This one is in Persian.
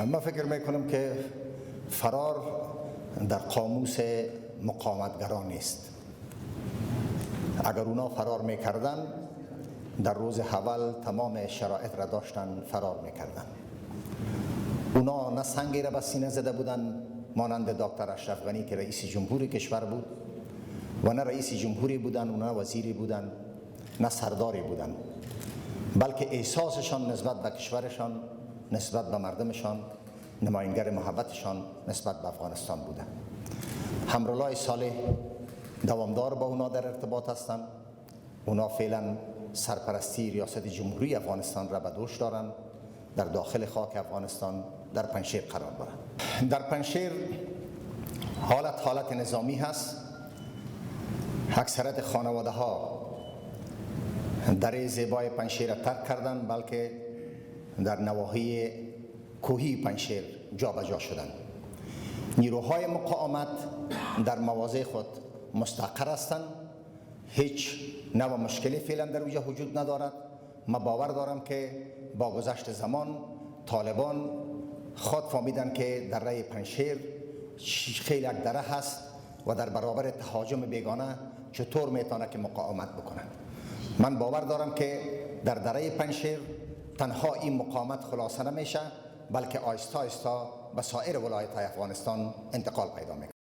ما فکر میکنم که فرار در قاموس مقاومتگران نیست. اگر اونا فرار میکردن در روز اول تمام شرایط را داشتن فرار میکردن. اونا نه سنگی را به سینه زده بودن مانند دکتر اشرف غنی که رئیس جمهوری کشور بود و نه رئیس جمهوری بودن و نه وزیری بودن نه سرداری بودن، بلکه احساسشان نسبت به کشورشان، نسبت به مردمشان، نماینگر محبتشان نسبت به افغانستان بوده. همرولای صالح دوامدار با اونا در ارتباط هستند. اونا فعلا سرپرستی ریاست جمهوری افغانستان را به دوش دارند. در داخل خاک افغانستان در پنجشیر قرار دارند. در پنجشیر حالت نظامی هست. اکثریت خانواده ها در زیبای پنجشیر ترک کردند، بلکه در نواحی کوهی پنجشیر جابجا شدند. نیروهای مقاومت در مواضع خود مستقر هستند. هیچ نوع مشکلی فعلا در اونجا وجود ندارد. من باور دارم که با گذشت زمان طالبان خود فهمیدن که دره پنجشیر خیلی یک دره هست و در برابر تهاجم بیگانه چطور میتونه که مقاومت بکنند. من باور دارم که در دره پنجشیر تنها این مقاومت خلاصه نمیشه، بلکه آهسته آهسته به سایر ولایت‌های افغانستان انتقال پیدا میکنه.